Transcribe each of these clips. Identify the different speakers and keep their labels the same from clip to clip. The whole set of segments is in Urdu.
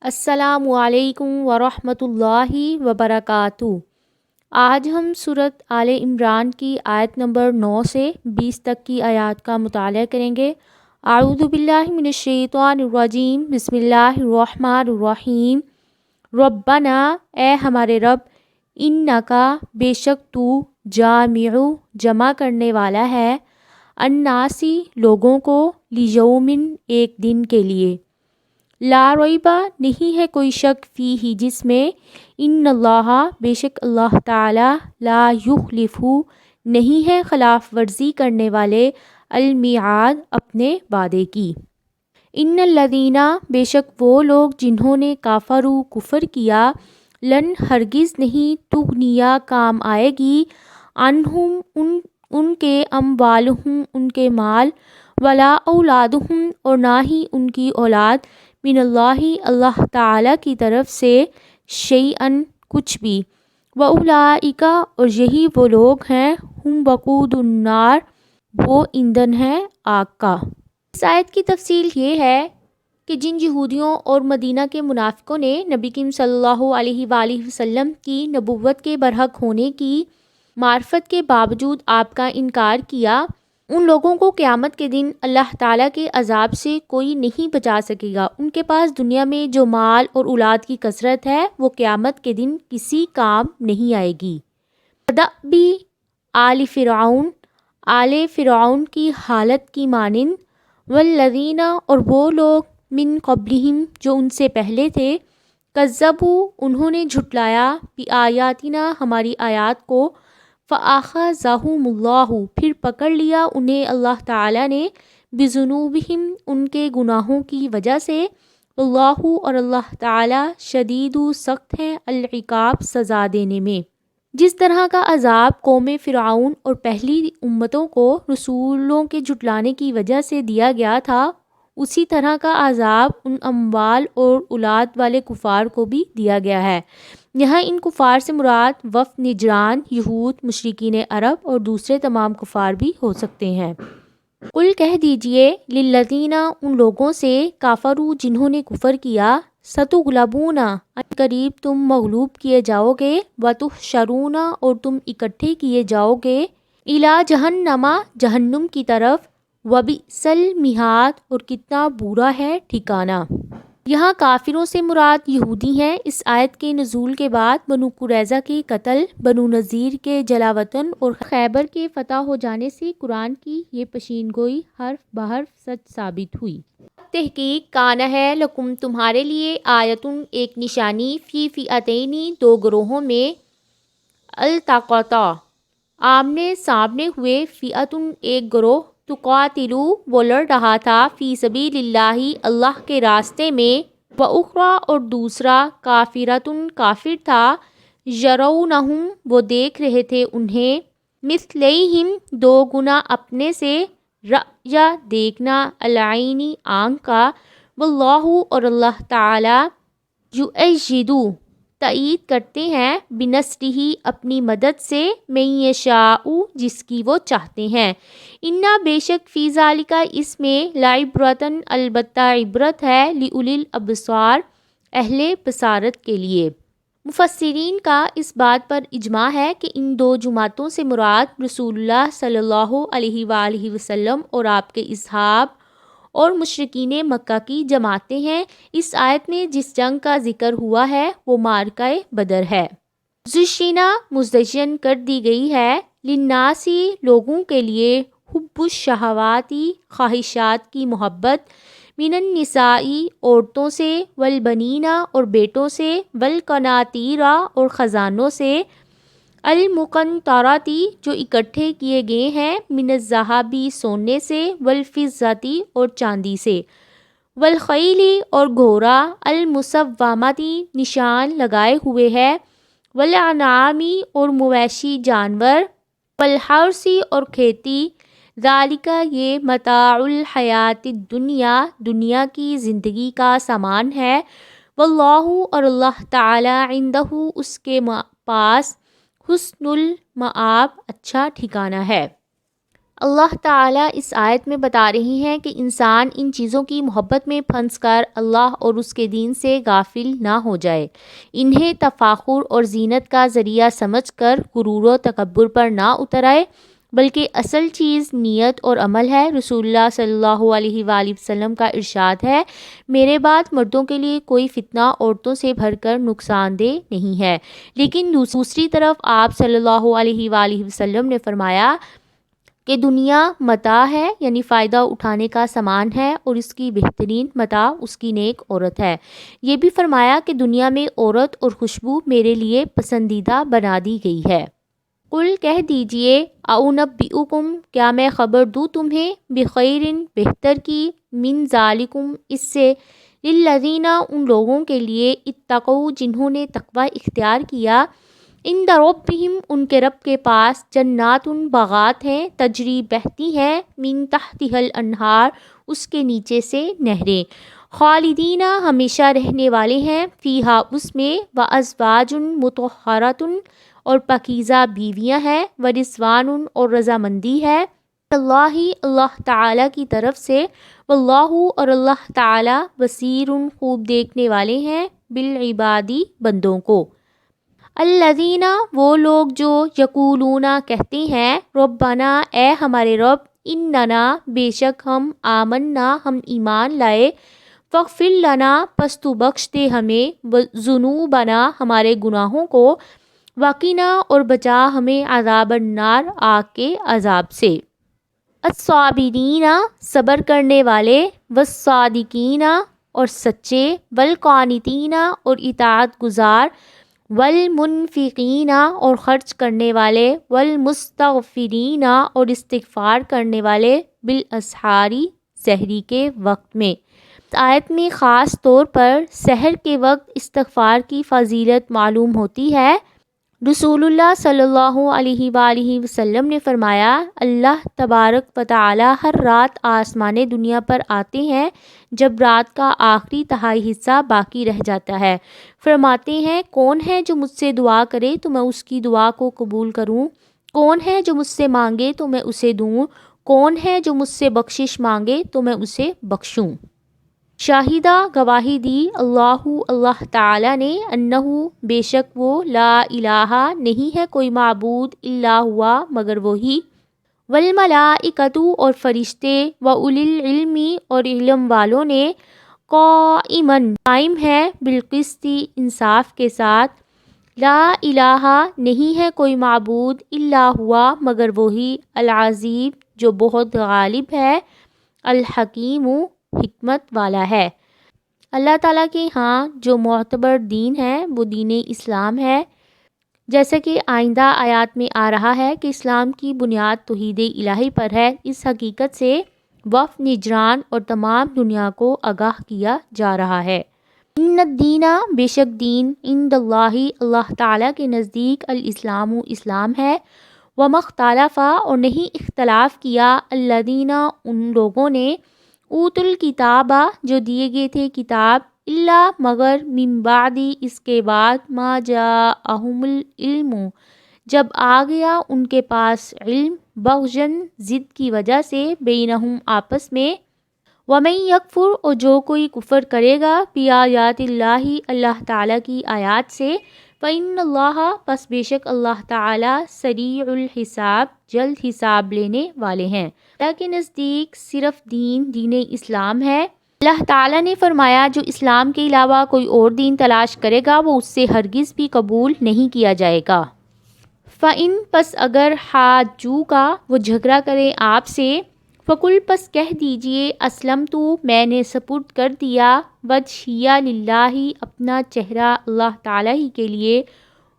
Speaker 1: السلام علیکم ورحمۃ اللہ وبرکاتہ۔ آج ہم سورۃ آل عمران کی آیت نمبر 9 سے 20 تک کی آیات کا مطالعہ کریں گے۔ اعوذ باللہ من الشیطان الرجیم، بسم اللہ الرحمن الرحیم۔ ربنا، اے ہمارے رب، انکا، بے شک تو، جامع، جمع کرنے والا ہے، الناسی، لوگوں کو، لیومن، ایک دن کے لیے، لا ریبہ، نہیں ہے کوئی شک، فیہ، جس میں، ان اللہ، بے شک اللہ تعالی، لا یخلف، نہیں ہے خلاف ورزی کرنے والے، المیعاد، اپنے وعدے کی۔ ان الذین، بے شک وہ لوگ جنہوں نے کافروا، کفر کیا، لن، ہرگز نہیں، تغنیا، کام آئے گی، عنہم، ان کے، اموالہم، ان کے مال، ولا اولادہم، اور نہ ہی ان کی اولاد، من اللہ، اللہ تعالی کی طرف سے، شیئن، کچھ بھی، واولئک، اور یہی وہ لوگ ہیں، ہم وقود النار، وہ ایندھن ہے آگ کا۔ اس آیت کی تفصیل یہ ہے کہ جن یہودیوں اور مدینہ کے منافقوں نے نبی کریم صلی اللہ علیہ وآلہ وسلم کی نبوت کے برحق ہونے کی معرفت کے باوجود آپ کا انکار کیا، ان لوگوں کو قیامت کے دن اللہ تعالیٰ کے عذاب سے کوئی نہیں بچا سکے گا۔ ان کے پاس دنیا میں جو مال اور اولاد کی کثرت ہے وہ قیامت کے دن کسی کام نہیں آئے گی۔ کدأب آل فرعون، آل فرعون کی حالت کی مانند، والذین، اور وہ لوگ، من قبلہم، جو ان سے پہلے تھے، کذبوا، انہوں نے جھٹلایا، بآیاتنا، ہماری آیات کو، فأخذہم اللہ، پھر پکڑ لیا انہیں اللہ تعالیٰ نے، بذنوبہم، ان کے گناہوں کی وجہ سے، اللہ، اور اللہ تعالیٰ، شدید، سخت ہے، العقاب، سزا دینے میں۔ جس طرح کا عذاب قوم فرعون اور پہلی امتوں کو رسولوں کے جھٹلانے کی وجہ سے دیا گیا تھا، اسی طرح کا عذاب ان اموال اور اولاد والے کفار کو بھی دیا گیا ہے۔ یہاں ان کفار سے مراد وفد نجران، یہود، مشرکین عرب اور دوسرے تمام کفار بھی ہو سکتے ہیں۔ قل، کہہ دیجئے، للذین، ان لوگوں سے، کافروا، جنہوں نے کفر کیا، ستغلبون، ان قریب تم مغلوب کیے جاؤ گے، وتحشرون، اور تم اکٹھے کیے جاؤ گے، الی جہنم، جہنم کی طرف، وبئس المہاد، اور کتنا برا ہے ٹھکانہ۔ یہاں کافروں سے مراد یہودی ہیں۔ اس آیت کے نزول کے بعد بنو قریظہ کے قتل، بنو نذیر کے جلاوطن اور خیبر کے فتح ہو جانے سے قرآن کی یہ پیشین گوئی حرف بحرف سچ ثابت ہوئی۔ تحقیق، کان ہے، لکم، تمہارے لیے، آیتن، ایک نشانی، فی فئتین، دو گروہوں میں، التقطا، آمنے سامنے ہوئے، فئتن، ایک گروہ، تقاتلو، وہ لڑ رہا تھا، فی سبیل اللہ، اللہ کے راستے میں، واخری، اور دوسرا، کافرتن، کافر تھا، یرونہم، وہ دیکھ رہے تھے انہیں، مثلیہم، دو گنا اپنے سے، رأی، دیکھنا، العین، آنکھ کا، واللہ، اور اللہ تعالی، یؤید، تائید کرتے ہیں، بنصرہ، اپنی مدد سے، من یشاء، جس کی وہ چاہتے ہیں، انا، بے شک، فی ذالک، اس میں، لعبرۃ، البتہ عبرت ہے، لأولی الابصار، اہل بصارت کے لیے۔ مفسرین کا اس بات پر اجماع ہے کہ ان دو جماعتوں سے مراد رسول اللہ صلی اللہ علیہ وآلہ وسلم اور آپ کے اصحاب اور مشرکین مکہ کی جماعتیں ہیں۔ اس آیت میں جس جنگ کا ذکر ہوا ہے وہ معرکہ بدر ہے۔ زشینہ، مزین کر دی گئی ہے، للناسی، لوگوں کے لیے، حب الشہواتی، خواہشات کی محبت، من النساء، عورتوں سے، والبنین، اور بیٹوں سے، والقناطیر، اور خزانوں سے، المقنطرۃ، جو اکٹھے کیے گئے ہیں، من الذہب، سونے سے، والفضۃ، اور چاندی سے، والخیل، اور گھوڑا، المسومۃ، نشان لگائے ہوئے ہے، والانعام، اور مویشی جانور، والحرث، اور کھیتی، ذالک، یہ، متاع الحیات الدنیا، دنیا کی زندگی کا سامان ہے، واللہ، اور اللہ تعالی، عندہ، اس کے پاس، حسن المآب، اچھا ٹھکانہ ہے۔ اللہ تعالیٰ اس آیت میں بتا رہی ہیں کہ انسان ان چیزوں کی محبت میں پھنس کر اللہ اور اس کے دین سے غافل نہ ہو جائے، انہیں تفاخر اور زینت کا ذریعہ سمجھ کر غرور و تکبر پر نہ اتر آئے، بلکہ اصل چیز نیت اور عمل ہے۔ رسول اللہ صلی اللہ علیہ وآلہ وسلم کا ارشاد ہے، میرے بعد مردوں کے لیے کوئی فتنہ عورتوں سے بھر کر نقصان دہ نہیں ہے، لیکن دوسری طرف آپ صلی اللہ علیہ وآلہ وسلم نے فرمایا کہ دنیا متاع ہے، یعنی فائدہ اٹھانے کا سامان ہے، اور اس کی بہترین متاع اس کی نیک عورت ہے۔ یہ بھی فرمایا کہ دنیا میں عورت اور خوشبو میرے لیے پسندیدہ بنا دی گئی ہے۔ قل کہہ دیجئے، اؤنبئکم کیا میں خبر دوں تمہیں، بخیر بہتر کی، من ذالکم اس سے، للذین ان لوگوں کے لیے، اتقوا جنہوں نے تقوی اختیار کیا، عند ربہم ان کے رب کے پاس، جنات باغات ہیں، تجری بہتی ہیں، من تحتها الانہار اس کے نیچے سے نہریں، خالدین ہمیشہ رہنے والے ہیں، فیہا اس میں، وازواج مطہرۃ اور پاکیزہ بیویاں ہیں، ورضوان اور رضامندی ہے، اللہ تعالیٰ کی طرف سے، واللہ اور اللہ تعالیٰ بصیر خوب دیکھنے والے ہیں، بالعبادی بندوں کو۔ الذین وہ لوگ جو یقولون کہتے ہیں، ربنا اے ہمارے رب، اننا بے شک ہم، آمنا ہم ایمان لائے، فاغفر لنا پس تو بخش دے ہمیں، ذنوبنا ہمارے گناہوں کو، وقنا اور بچا ہمیں، عذاب النار آگ کے عذاب سے، الصابرین صبر کرنے والے، والصادقین اور سچے، والقانتین اور اطاعت گزار، والمنفقین اور خرچ کرنے والے، والمستغفرین اور استغفار کرنے والے، بالاسحاری سحری کے وقت میں۔ اس آیت میں خاص طور پر سحر کے وقت استغفار کی فضیلت معلوم ہوتی ہے۔ رسول اللہ صلی اللہ علیہ وآلہ وسلم نے فرمایا، اللہ تبارک و تعالی ہر رات آسمان دنیا پر آتے ہیں جب رات کا آخری تہائی حصہ باقی رہ جاتا ہے، فرماتے ہیں کون ہے جو مجھ سے دعا کرے تو میں اس کی دعا کو قبول کروں، کون ہے جو مجھ سے مانگے تو میں اسے دوں، کون ہے جو مجھ سے بخشش مانگے تو میں اسے بخشوں۔ شاہدہ گواہی دی، اللہ تعالیٰ نے، انہو بے شک وہ، لا الہ نہیں ہے کوئی معبود، الا ہوا مگر وہی، والملائکۃ اور فرشتے، واولی العلم اور علم والوں نے، قائماً قائم ہے، بالقسط انصاف کے ساتھ، لا الہ نہیں ہے کوئی معبود، الا ہوا مگر وہی، العزیز جو بہت غالب ہے، الحکیم حکمت والا ہے۔ اللہ تعالیٰ کے ہاں جو معتبر دین ہے وہ دین اسلام ہے، جیسا کہ آئندہ آیات میں آ رہا ہے کہ اسلام کی بنیاد توحید الہی پر ہے۔ اس حقیقت سے وفد نجران اور تمام دنیا کو آگاہ کیا جا رہا ہے۔ ان الدین بے شک دین، عند اللہ اللہ تعالیٰ کے نزدیک، الاسلام اسلام ہے، وما اختلف اور نہیں اختلاف کیا، الذین ان لوگوں نے، اوتوا الکتاب جو دیے گئے تھے کتاب، الا مگر، من بعد اس کے بعد، ما جاءہم العلم جب آ گیا ان کے پاس علم، بغین ضد کی وجہ سے، بینہم آپس میں، ومن یکفر اور جو کوئی کفر کرے گا، بآیات اللہ اللہ تعالیٰ کی آیات سے، فإن اللہ پس بے شک اللہ تعالیٰ، سریع الحساب جلد حساب لینے والے ہیں۔ اللہ کے نزدیک صرف دین اسلام ہے۔ اللہ تعالیٰ نے فرمایا جو اسلام کے علاوہ کوئی اور دین تلاش کرے گا وہ اس سے ہرگز بھی قبول نہیں کیا جائے گا۔ فَإِن پس اگر حاجوک وہ جھگڑا کرے آپ سے، فَقُل پس کہہ دیجئے، اسلمت میں نے سپرد کر دیا، وجہیہ للہ اپنا چہرہ اللہ تعالیٰ ہی کے لیے،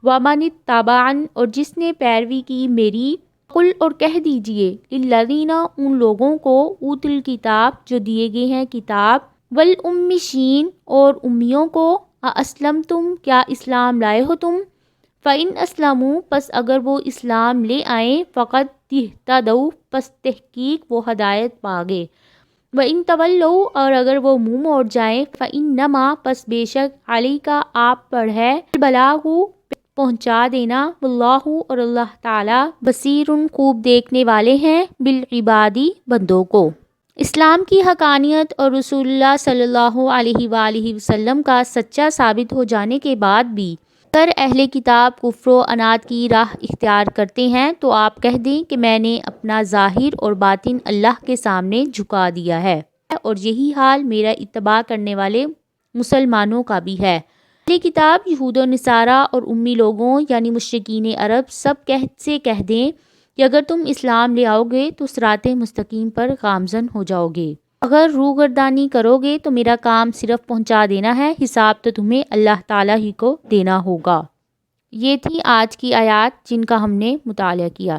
Speaker 1: ومن اتبعن اور جس نے پیروی کی میری، قل اور کہہ دیجئے، للذین ان لوگوں کو، اوتوا الکتاب جو دیے گئے ہیں کتاب، والامیین اور امیوں کو، اسلمتم کیا اسلام لائے ہو تم، فإن اسلموا پس اگر وہ اسلام لے آئیں، فقد اہتدوا پس تحقیق وہ ہدایت پا گئے، وإن تولوا اور اگر وہ منہ موڑ جائیں، فإنما پس بے شک علیک آپ پر ہے، البلاغ پہنچا دینا، واللہ اور اللہ تعالیٰ بصیر خوب دیکھنے والے ہیں، بالعبادی بندوں کو۔ اسلام کی حقانیت اور رسول اللہ صلی اللہ علیہ وآلہ وسلم کا سچا ثابت ہو جانے کے بعد بھی اگر اہل کتاب کفر و عناد کی راہ اختیار کرتے ہیں تو آپ کہہ دیں کہ میں نے اپنا ظاہر اور باطن اللہ کے سامنے جھکا دیا ہے، اور یہی حال میرا اتباع کرنے والے مسلمانوں کا بھی ہے۔ اہل کتاب یہود و نصارہ اور امی لوگوں یعنی مشرکین عرب سب سے کہہ دیں کہ اگر تم اسلام لے آؤ گے تو صراط مستقیم پر گامزن ہو جاؤ گے، اگر روگردانی کرو گے تو میرا کام صرف پہنچا دینا ہے، حساب تو تمہیں اللہ تعالیٰ ہی کو دینا ہوگا۔ یہ تھی آج کی آیات جن کا ہم نے مطالعہ کیا۔